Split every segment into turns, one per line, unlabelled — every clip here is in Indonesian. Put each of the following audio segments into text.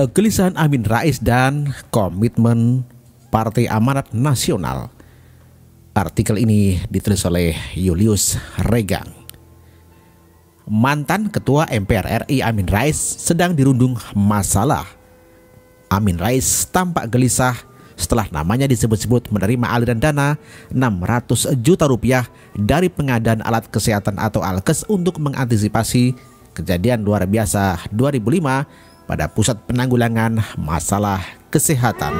Kegelisahan Amin Rais dan komitmen Partai Amanat Nasional. Artikel ini ditulis oleh Julius Regang. Mantan Ketua MPR RI Amin Rais sedang dirundung masalah. Amin Rais tampak gelisah setelah namanya disebut-sebut menerima aliran dana 600 juta rupiah dari pengadaan alat kesehatan atau Alkes untuk mengantisipasi kejadian luar biasa 2005 pada Pusat Penanggulangan Masalah Kesehatan.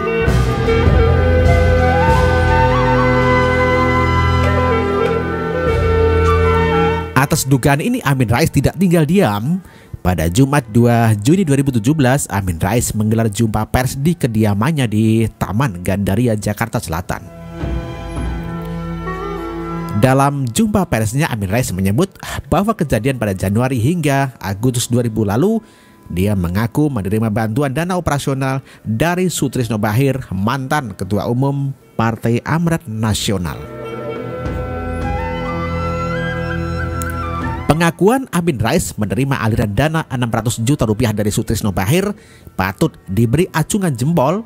Atas dugaan ini Amin Rais tidak tinggal diam. Pada Jumat 2 Juni 2017, Amin Rais menggelar jumpa pers di kediamannya di Taman Gandaria, Jakarta Selatan. Dalam jumpa persnya, Amin Rais menyebut bahwa kejadian pada Januari hingga Agustus 2000 lalu, dia mengaku menerima bantuan dana operasional dari Sutrisno Bachir, mantan Ketua Umum Partai Amanat Nasional. Pengakuan Amin Rais menerima aliran dana 600 juta rupiah dari Sutrisno Bachir patut diberi acungan jempol.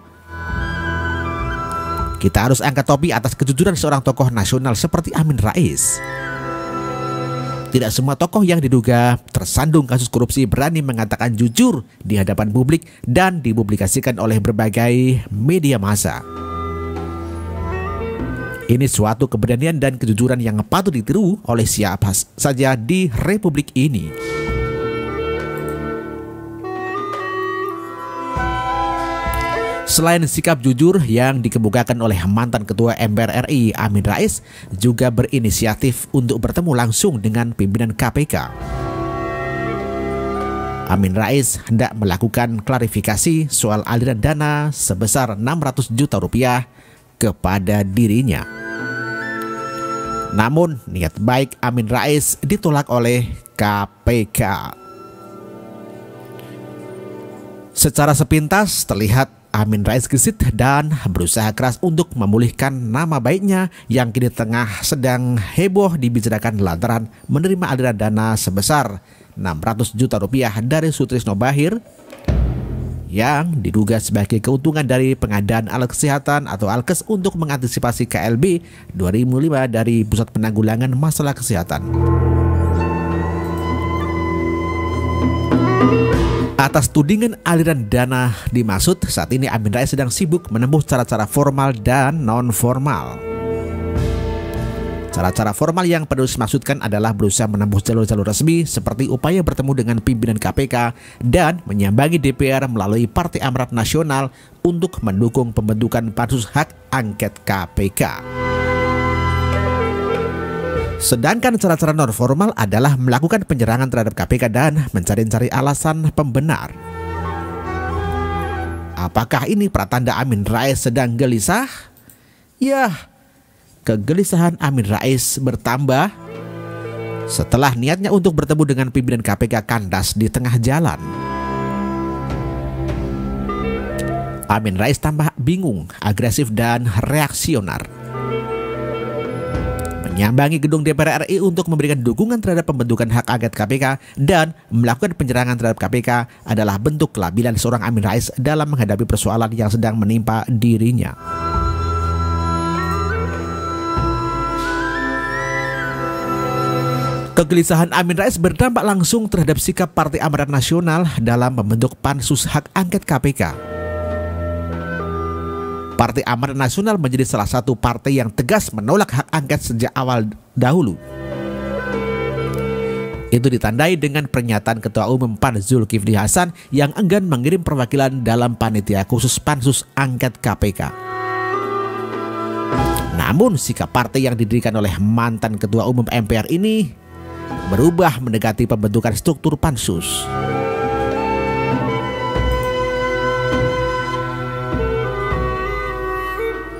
Kita harus angkat topi atas kejujuran seorang tokoh nasional seperti Amin Rais. Tidak semua tokoh yang diduga tersandung kasus korupsi berani mengatakan jujur di hadapan publik dan dipublikasikan oleh berbagai media massa. Ini suatu keberanian dan kejujuran yang patut ditiru oleh siapa saja di republik ini. Selain sikap jujur yang dikemukakan oleh mantan Ketua MPR RI Amin Rais juga berinisiatif untuk bertemu langsung dengan pimpinan KPK. Amin Rais hendak melakukan klarifikasi soal aliran dana sebesar 600 juta rupiah kepada dirinya. Namun niat baik Amin Rais ditolak oleh KPK. Secara sepintas terlihat Amin Rais gesit dan berusaha keras untuk memulihkan nama baiknya yang kini tengah sedang heboh dibicarakan lantaran menerima aliran dana sebesar 600 juta rupiah dari Sutrisno Bachir yang diduga sebagai keuntungan dari pengadaan alat kesehatan atau Alkes untuk mengantisipasi KLB 2005 dari Pusat Penanggulangan Masalah Kesehatan. Atas tudingan aliran dana dimaksud, saat ini Amin Rais sedang sibuk menempuh cara-cara formal dan non-formal. Cara-cara formal yang perlu dimaksudkan adalah berusaha menempuh jalur-jalur resmi seperti upaya bertemu dengan pimpinan KPK dan menyambangi DPR melalui Partai Amanat Nasional untuk mendukung pembentukan pansus hak angket KPK. Sedangkan cara-cara non-formal adalah melakukan penyerangan terhadap KPK dan mencari-cari alasan pembenar. Apakah ini pratanda Amin Rais sedang gelisah? Ya, kegelisahan Amin Rais bertambah setelah niatnya untuk bertemu dengan pimpinan KPK kandas di tengah jalan. Amin Rais tambah bingung, agresif dan reaksioner. Menyambangi gedung DPR RI untuk memberikan dukungan terhadap pembentukan hak angket KPK dan melakukan penyerangan terhadap KPK adalah bentuk kelabilan seorang Amin Rais dalam menghadapi persoalan yang sedang menimpa dirinya. Kegelisahan Amin Rais berdampak langsung terhadap sikap Partai Amanat Nasional dalam membentuk pansus hak angket KPK. Partai Amanat Nasional menjadi salah satu partai yang tegas menolak hak angket sejak awal dahulu. Itu ditandai dengan pernyataan Ketua Umum PAN Zulkifli Hasan yang enggan mengirim perwakilan dalam panitia khusus pansus angket KPK. Namun sikap partai yang didirikan oleh mantan Ketua Umum MPR ini berubah mendekati pembentukan struktur pansus.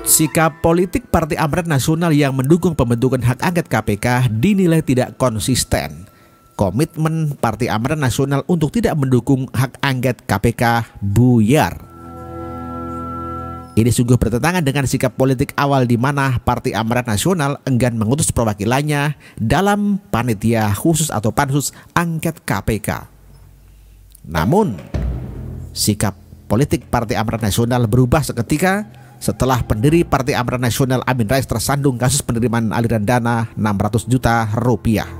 Sikap politik Partai Amanat Nasional yang mendukung pembentukan hak angket KPK dinilai tidak konsisten. Komitmen Partai Amanat Nasional untuk tidak mendukung hak angket KPK buyar. Ini sungguh bertentangan dengan sikap politik awal di mana Partai Amanat Nasional enggan mengutus perwakilannya dalam panitia khusus atau pansus angket KPK. Namun, sikap politik Partai Amanat Nasional berubah seketika setelah pendiri Partai Amanat Nasional Amin Rais tersandung kasus penerimaan aliran dana 600 juta rupiah.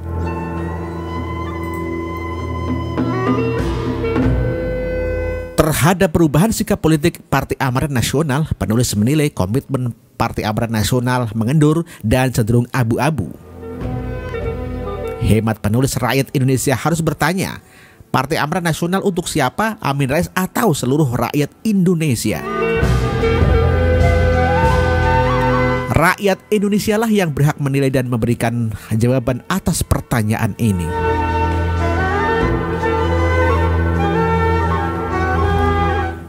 Terhadap perubahan sikap politik Partai Amanat Nasional, penulis menilai komitmen Partai Amanat Nasional mengendur dan cenderung abu-abu. Hemat penulis, rakyat Indonesia harus bertanya, Partai Amanat Nasional untuk siapa, Amin Rais atau seluruh rakyat Indonesia? Rakyat Indonesia lah yang berhak menilai dan memberikan jawaban atas pertanyaan ini.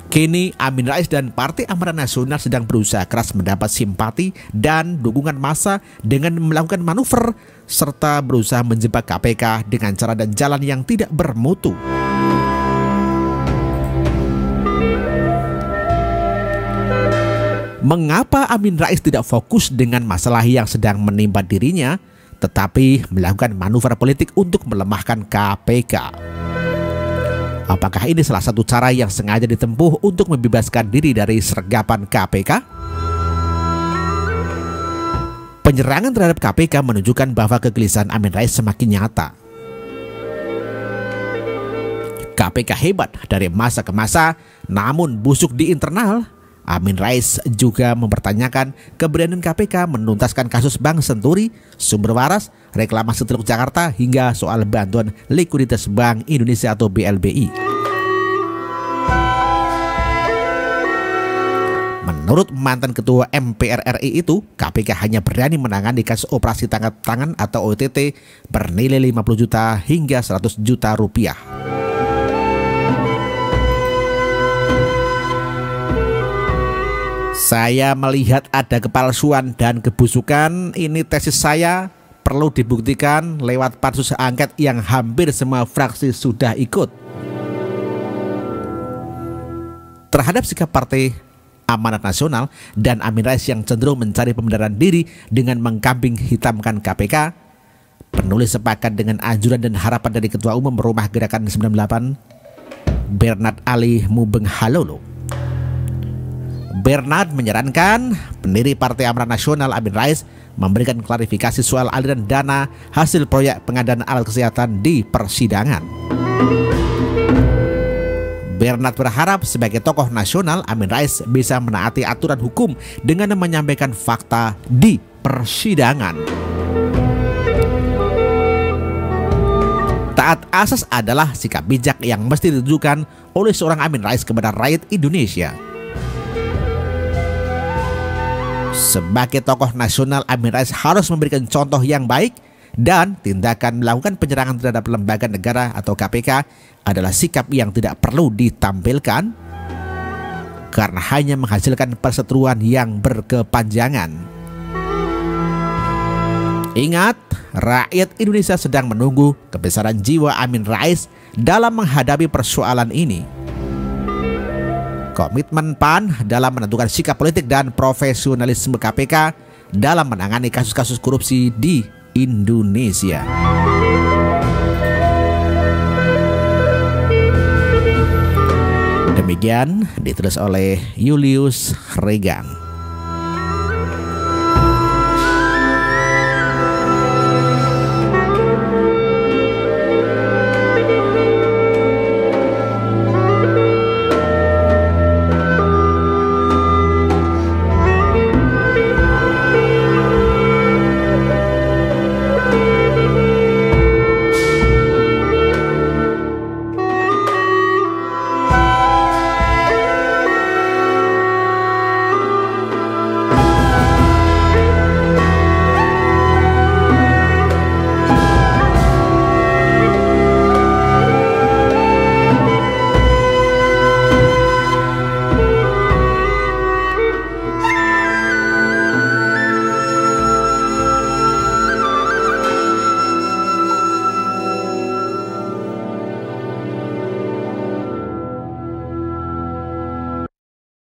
Kini Amin Rais dan Partai Amanat Nasional sedang berusaha keras mendapat simpati dan dukungan massa dengan melakukan manuver serta berusaha menjebak KPK dengan cara dan jalan yang tidak bermutu. Mengapa Amin Rais tidak fokus dengan masalah yang sedang menimpa dirinya, tetapi melakukan manuver politik untuk melemahkan KPK? Apakah ini salah satu cara yang sengaja ditempuh untuk membebaskan diri dari sergapan KPK? Penyerangan terhadap KPK menunjukkan bahwa kegelisahan Amin Rais semakin nyata. KPK hebat dari masa ke masa, namun busuk di internal. Amin Rais juga mempertanyakan keberanian KPK menuntaskan kasus Bank Senturi, Sumber Waras, reklamasi Teluk Jakarta, hingga soal bantuan likuiditas Bank Indonesia atau BLBI. Menurut mantan ketua MPR RI itu, KPK hanya berani menangani kasus operasi tangkap tangan atau OTT bernilai 50 juta hingga 100 juta rupiah. Saya melihat ada kepalsuan dan kebusukan. Ini tesis saya, perlu dibuktikan lewat pansus angket yang hampir semua fraksi sudah ikut. Terhadap sikap Partai Amanat Nasional dan Amin Rais yang cenderung mencari pembenaran diri dengan mengkambing hitamkan KPK, penulis sepakat dengan anjuran dan harapan dari Ketua Umum Rumah Gerakan 98, Bernard Ali Mubeng Halolo. Bernard menyarankan pendiri Partai Amanat Nasional Amin Rais memberikan klarifikasi soal aliran dana hasil proyek pengadaan alat kesehatan di persidangan. Bernard berharap sebagai tokoh nasional Amin Rais bisa menaati aturan hukum dengan menyampaikan fakta di persidangan. Taat asas adalah sikap bijak yang mesti ditujukan oleh seorang Amin Rais kepada rakyat Indonesia. Sebagai tokoh nasional, Amin Rais harus memberikan contoh yang baik, dan tindakan melakukan penyerangan terhadap lembaga negara atau KPK adalah sikap yang tidak perlu ditampilkan karena hanya menghasilkan perseteruan yang berkepanjangan. Ingat, rakyat Indonesia sedang menunggu kebesaran jiwa Amin Rais dalam menghadapi persoalan ini. Komitmen PAN dalam menentukan sikap politik dan profesionalisme KPK dalam menangani kasus-kasus korupsi di Indonesia. Demikian ditulis oleh Julius Regang.